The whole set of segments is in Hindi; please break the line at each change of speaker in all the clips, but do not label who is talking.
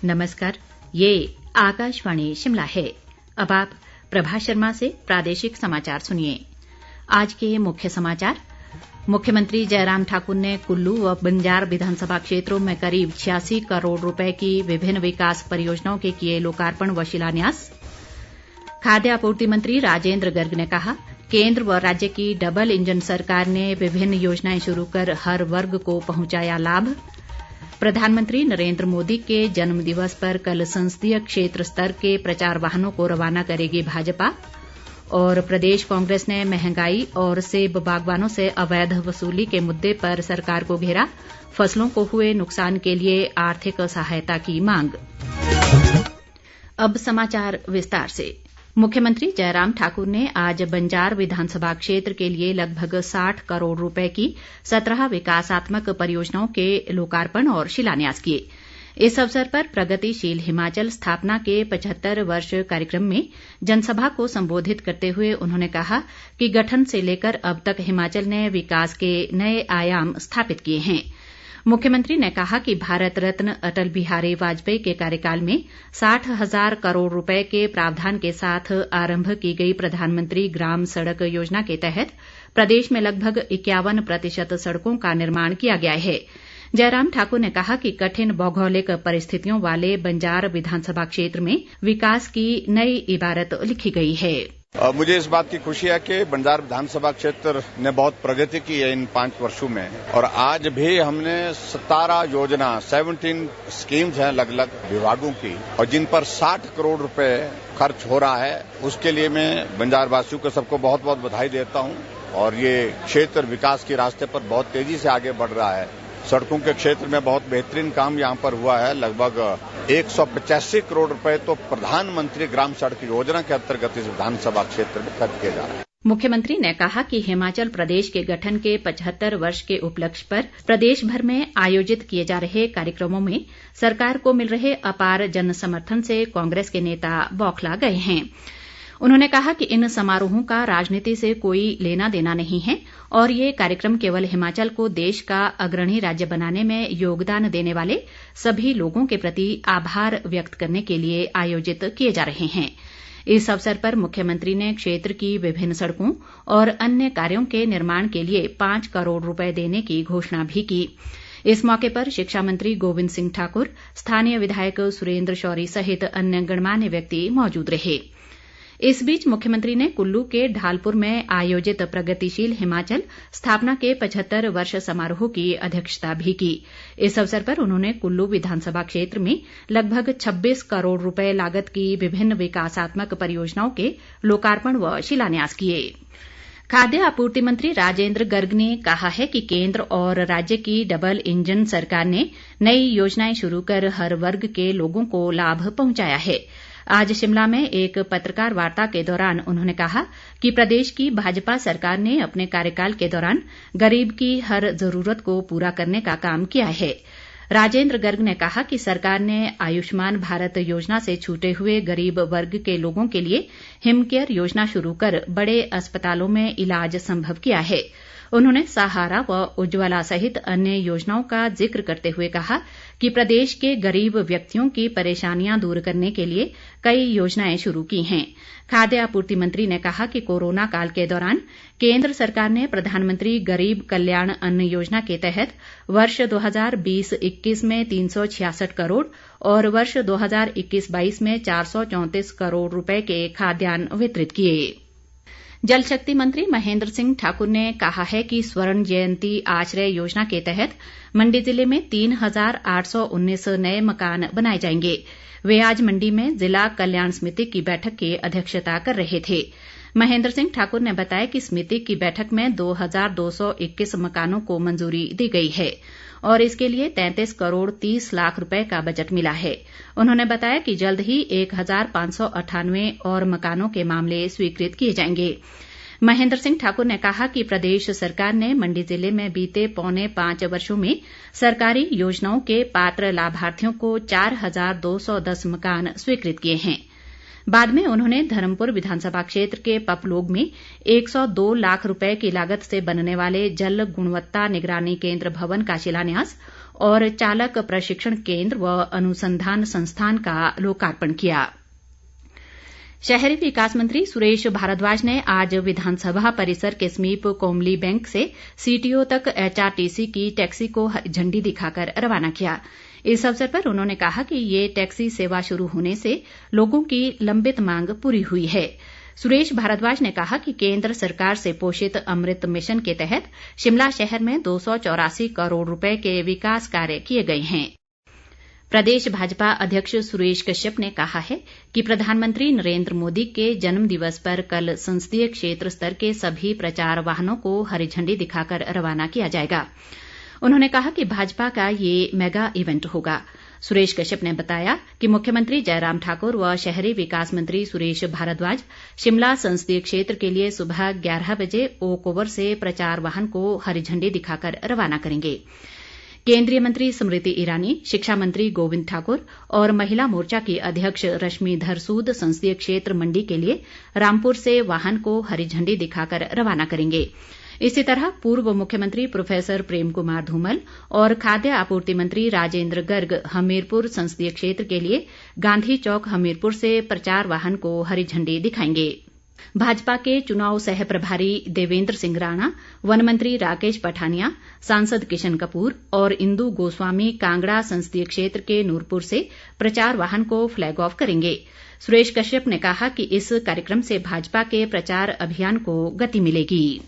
नमस्कार, ये आकाशवाणी शिमला है। अब आप प्रभा शर्मा से प्रादेशिक समाचार सुनिए। आज के मुख्य समाचार। मुख्यमंत्री जयराम ठाकुर ने कुल्लू व बंजार विधानसभा क्षेत्रों में करीब 86 करोड़ रुपए की विभिन्न विकास परियोजनाओं के किए लोकार्पण व शिलान्यास। खाद्य आपूर्ति मंत्री राजेंद्र गर्ग ने कहा, केंद्र व राज्य की डबल इंजन सरकार ने विभिन्न योजनाएं शुरू कर हर वर्ग को पहुंचाया लाभ। प्रधानमंत्री नरेंद्र मोदी के जन्मदिवस पर कल संसदीय क्षेत्र स्तर के प्रचार वाहनों को रवाना करेगी भाजपा। और प्रदेश कांग्रेस ने महंगाई और सेब बागवानों से अवैध वसूली के मुद्दे पर सरकार को घेरा, फसलों को हुए नुकसान के लिए आर्थिक सहायता की मांग। अब समाचार विस्तार से। मुख्यमंत्री जयराम ठाकुर ने आज बंजार विधानसभा क्षेत्र के लिए लगभग 60 करोड़ रुपए की 17 विकासात्मक परियोजनाओं के लोकार्पण और शिलान्यास किए। इस अवसर पर प्रगतिशील हिमाचल स्थापना के 75 वर्ष कार्यक्रम में जनसभा को संबोधित करते हुए उन्होंने कहा कि गठन से लेकर अब तक हिमाचल ने विकास के नए आयाम स्थापित किए हैं। मुख्यमंत्री ने कहा कि भारत रत्न अटल बिहारी वाजपेयी के कार्यकाल में 60,000 करोड़ रुपए के प्रावधान के साथ आरंभ की गई प्रधानमंत्री ग्राम सड़क योजना के तहत प्रदेश में लगभग 51% सड़कों का निर्माण किया गया है। जयराम ठाकुर ने कहा कि कठिन भौगोलिक परिस्थितियों वाले बंजार विधानसभा क्षेत्र में विकास की नई इबारत लिखी गई है।
मुझे इस बात की खुशी है कि बंजार विधानसभा क्षेत्र ने बहुत प्रगति की है इन 5 वर्षों में, और आज भी हमने 17 योजना 17 स्कीम्स हैं अलग अलग विभागों की, और जिन पर 60 करोड़ रुपए खर्च हो रहा है। उसके लिए मैं बंजार वासियों को सबको बहुत बहुत बधाई देता हूं। और ये क्षेत्र विकास के रास्ते पर बहुत तेजी से आगे बढ़ रहा है। सड़कों के क्षेत्र में बहुत बेहतरीन काम यहाँ पर हुआ है। लगभग 185 करोड़ रुपए तो प्रधानमंत्री ग्राम सड़क योजना के अंतर्गत इस विधानसभा क्षेत्र में खर्च किए जा रहे हैं।
मुख्यमंत्री ने कहा कि हिमाचल प्रदेश के गठन के 75 वर्ष के उपलक्ष्य पर प्रदेश भर में आयोजित किए जा रहे कार्यक्रमों में सरकार को मिल रहे अपार जन समर्थन से कांग्रेस के नेता बौखला गए हैं। उन्होंने कहा कि इन समारोहों का राजनीति से कोई लेना देना नहीं है और ये कार्यक्रम केवल हिमाचल को देश का अग्रणी राज्य बनाने में योगदान देने वाले सभी लोगों के प्रति आभार व्यक्त करने के लिए आयोजित किए जा रहे हैं। इस अवसर पर मुख्यमंत्री ने क्षेत्र की विभिन्न सड़कों और अन्य कार्यों के निर्माण के लिए 5 करोड़ रुपए देने की घोषणा भी की। इस मौके पर शिक्षा मंत्री गोविंद सिंह ठाकुर, स्थानीय विधायक सुरेंद्र शौरी सहित अन्य गणमान्य व्यक्ति मौजूद रहे। इस बीच मुख्यमंत्री ने कुल्लू के ढालपुर में आयोजित प्रगतिशील हिमाचल स्थापना के 75 वर्ष समारोह की अध्यक्षता भी की। इस अवसर पर उन्होंने कुल्लू विधानसभा क्षेत्र में लगभग 26 करोड़ रुपए लागत की विभिन्न विकासात्मक परियोजनाओं के लोकार्पण व शिलान्यास किए। खाद्य आपूर्ति मंत्री राजेंद्र गर्ग ने कहा है कि केंद्र और राज्य की डबल इंजन सरकार ने नई योजनाएं शुरू कर हर वर्ग के लोगों को लाभ पहुंचाया है। आज शिमला में एक पत्रकार वार्ता के दौरान उन्होंने कहा कि प्रदेश की भाजपा सरकार ने अपने कार्यकाल के दौरान गरीब की हर जरूरत को पूरा करने का काम किया है। राजेंद्र गर्ग ने कहा कि सरकार ने आयुष्मान भारत योजना से छूटे हुए गरीब वर्ग के लोगों के लिए हिमकेयर योजना शुरू कर बड़े अस्पतालों में इलाज संभव किया है। उन्होंने सहारा व उज्ज्वला सहित अन्य योजनाओं का जिक्र करते हुए कहा कि प्रदेश के गरीब व्यक्तियों की परेशानियां दूर करने के लिए कई योजनाएं शुरू की हैं। खाद्य आपूर्ति मंत्री ने कहा कि कोरोना काल के दौरान केंद्र सरकार ने प्रधानमंत्री गरीब कल्याण अन्न योजना के तहत वर्ष 2020-21 में 366 करोड़ और वर्ष 2021-22 में 434 करोड़ रुपए के खाद्यान्न वितरित किए। जल शक्ति मंत्री महेंद्र सिंह ठाकुर ने कहा है कि स्वर्ण जयंती आश्रय योजना के तहत मंडी जिले में 3,819 नए मकान बनाए जाएंगे। वे आज मंडी में जिला कल्याण समिति की बैठक की अध्यक्षता कर रहे थे। महेंद्र सिंह ठाकुर ने बताया कि समिति की बैठक में 2,221 मकानों को मंजूरी दी गई है और इसके लिए 33 करोड़ 30 लाख रुपए का बजट मिला है। उन्होंने बताया कि जल्द ही 1,598 और मकानों के मामले स्वीकृत किए जाएंगे। महेंद्र सिंह ठाकुर ने कहा कि प्रदेश सरकार ने मंडी जिले में बीते 4.25 वर्षों में सरकारी योजनाओं के पात्र लाभार्थियों को 4,210 मकान स्वीकृत किए हैं। बाद में उन्होंने धर्मपुर विधानसभा क्षेत्र के पपलोग में 102 लाख रुपए की लागत से बनने वाले जल गुणवत्ता निगरानी केंद्र भवन का शिलान्यास और चालक प्रशिक्षण केंद्र व अनुसंधान संस्थान का लोकार्पण किया। शहरी विकास मंत्री सुरेश भारद्वाज ने आज विधानसभा परिसर के समीप कोमली बैंक से सीटीओ तक HRTC की टैक्सी को हरी झंडी दिखाकर रवाना किया। इस अवसर पर उन्होंने कहा कि ये टैक्सी सेवा शुरू होने से लोगों की लंबित मांग पूरी हुई है। सुरेश भारद्वाज ने कहा कि केंद्र सरकार से पोषित अमृत मिशन के तहत शिमला शहर में 284 करोड़ रुपए के विकास कार्य किए गए हैं। प्रदेश भाजपा अध्यक्ष सुरेश कश्यप ने कहा है कि प्रधानमंत्री नरेंद्र मोदी के जन्म दिवस पर कल संसदीय क्षेत्र स्तर के सभी प्रचार वाहनों को हरी झंडी दिखाकर रवाना किया जाएगा। उन्होंने कहा कि भाजपा का ये मेगा इवेंट होगा। सुरेश कश्यप ने बताया कि मुख्यमंत्री जयराम ठाकुर व शहरी विकास मंत्री सुरेश भारद्वाज शिमला संसदीय क्षेत्र के लिए सुबह 11 बजे ओक ओवर से प्रचार वाहन को हरी झंडी दिखाकर रवाना करेंगे। केंद्रीय मंत्री स्मृति ईरानी, शिक्षा मंत्री गोविंद ठाकुर और महिला मोर्चा की अध्यक्ष रश्मिधर सूद संसदीय क्षेत्र मंडी के लिए रामपुर से वाहन को हरी झंडी दिखाकर रवाना करेंगे। इसी तरह पूर्व मुख्यमंत्री प्रोफेसर प्रेम कुमार धूमल और खाद्य आपूर्ति मंत्री राजेंद्र गर्ग हमीरपुर संसदीय क्षेत्र के लिए गांधी चौक हमीरपुर से प्रचार वाहन को हरी झंडी दिखाएंगे। भाजपा के चुनाव सह प्रभारी देवेंद्र सिंह राणा, वन मंत्री राकेश पठानिया, सांसद किशन कपूर और इंदु गोस्वामी कांगड़ा संसदीय क्षेत्र के नूरपुर से प्रचार वाहन को फ्लैग ऑफ करेंगे। सुरेश कश्यप ने कहा कि इस कार्यक्रम से भाजपा के प्रचार अभियान को गति मिलेगी।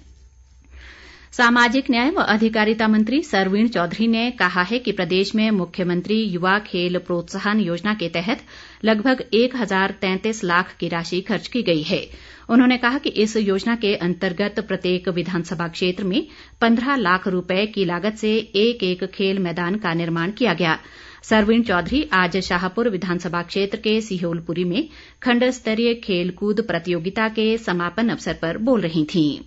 सामाजिक न्याय व अधिकारिता मंत्री सरवीण चौधरी ने कहा है कि प्रदेश में मुख्यमंत्री युवा खेल प्रोत्साहन योजना के तहत लगभग 1033 लाख की राशि खर्च की गई है। उन्होंने कहा कि इस योजना के अंतर्गत प्रत्येक विधानसभा क्षेत्र में 15 लाख रुपए की लागत से एक एक खेल मैदान का निर्माण किया गया। सरवीण चौधरी आज शाहपुर विधानसभा क्षेत्र के सिहोलपुरी में खंड स्तरीय खेलकूद प्रतियोगिता के समापन अवसर पर बोल रही थीं।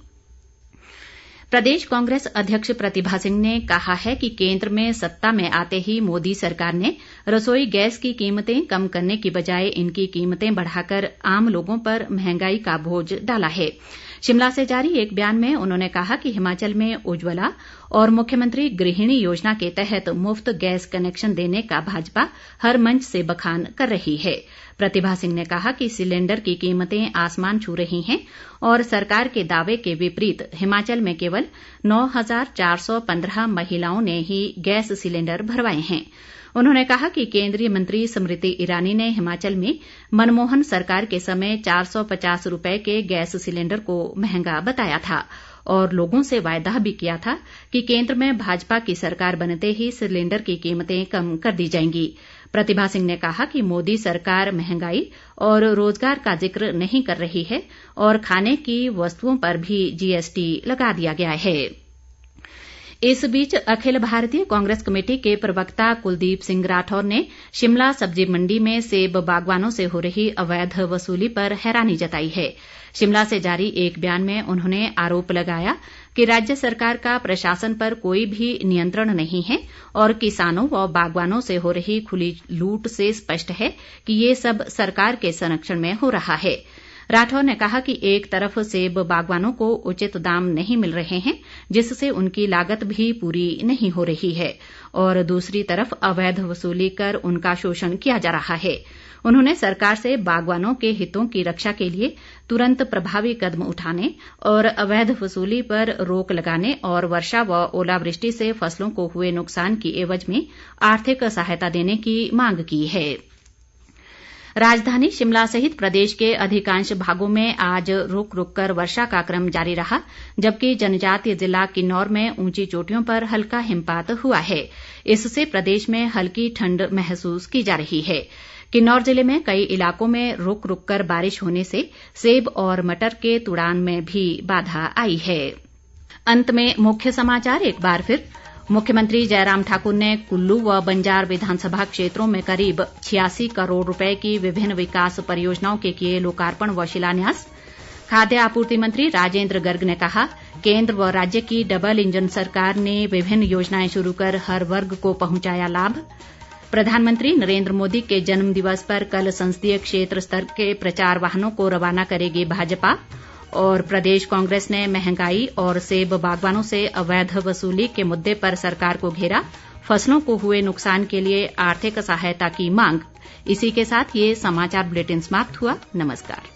प्रदेश कांग्रेस अध्यक्ष प्रतिभा सिंह ने कहा है कि केंद्र में सत्ता में आते ही मोदी सरकार ने रसोई गैस की कीमतें कम करने की बजाय इनकी कीमतें बढ़ाकर आम लोगों पर महंगाई का बोझ डाला है। शिमला से जारी एक बयान में उन्होंने कहा कि हिमाचल में उज्ज्वला और मुख्यमंत्री गृहिणी योजना के तहत मुफ्त गैस कनेक्शन देने का भाजपा हर मंच से बखान कर रही है। प्रतिभा सिंह ने कहा कि सिलेंडर की कीमतें आसमान छू रही हैं और सरकार के दावे के विपरीत हिमाचल में केवल 9,415 महिलाओं ने ही गैस सिलेंडर भरवाए हैं। उन्होंने कहा कि केंद्रीय मंत्री स्मृति ईरानी ने हिमाचल में मनमोहन सरकार के समय 450 रुपए के गैस सिलेंडर को महंगा बताया था और लोगों से वायदा भी किया था कि केंद्र में भाजपा की सरकार बनते ही सिलेंडर की कीमतें कम कर दी जाएंगी। प्रतिभा सिंह ने कहा कि मोदी सरकार महंगाई और रोजगार का जिक्र नहीं कर रही है और खाने की वस्तुओं पर भी GST लगा दिया गया है। इस बीच अखिल भारतीय कांग्रेस कमेटी के प्रवक्ता कुलदीप सिंह राठौर ने शिमला सब्जी मंडी में सेब बागवानों से हो रही अवैध वसूली पर हैरानी जताई है। शिमला से जारी एक बयान में उन्होंने आरोप लगाया कि राज्य सरकार का प्रशासन पर कोई भी नियंत्रण नहीं है और किसानों व बागवानों से हो रही खुली लूट से स्पष्ट है कि ये सब सरकार के संरक्षण में हो रहा है। राठौर ने कहा कि एक तरफ सेब बागवानों को उचित दाम नहीं मिल रहे हैं जिससे उनकी लागत भी पूरी नहीं हो रही है और दूसरी तरफ अवैध वसूली कर उनका शोषण किया जा रहा है। उन्होंने सरकार से बागवानों के हितों की रक्षा के लिए तुरंत प्रभावी कदम उठाने और अवैध वसूली पर रोक लगाने और वर्षा व ओलावृष्टि से फसलों को हुए नुकसान की एवज में आर्थिक सहायता देने की मांग की है। राजधानी शिमला सहित प्रदेश के अधिकांश भागों में आज रुक रुक कर वर्षा का क्रम जारी रहा, जबकि जनजातीय जिला किन्नौर में ऊंची चोटियों पर हल्का हिमपात हुआ है। इससे प्रदेश में हल्की ठंड महसूस की जा रही है। किन्नौर जिले में कई इलाकों में रुक रुक कर बारिश होने से सेब और मटर के तुड़ान में भी बाधा आई है। अंत में मुख्य समाचार एक बार फिर। मुख्यमंत्री जयराम ठाकुर ने कुल्लू व बंजार विधानसभा क्षेत्रों में करीब 86 करोड़ रुपए की विभिन्न विकास परियोजनाओं के किए लोकार्पण व शिलान्यास। खाद्य आपूर्ति मंत्री राजेंद्र गर्ग ने कहा, केंद्र व राज्य की डबल इंजन सरकार ने विभिन्न योजनाएं शुरू कर हर वर्ग को पहुंचाया लाभ। प्रधानमंत्री नरेंद्र मोदी के जन्म दिवस पर कल संसदीय क्षेत्र स्तर के प्रचार वाहनों को रवाना करेगी भाजपा। और प्रदेश कांग्रेस ने महंगाई और सेब बागवानों से अवैध वसूली के मुद्दे पर सरकार को घेरा, फसलों को हुए नुकसान के लिए आर्थिक सहायता की मांग। इसी के साथ ये समाचार बुलेटिन समाप्त हुआ। नमस्कार।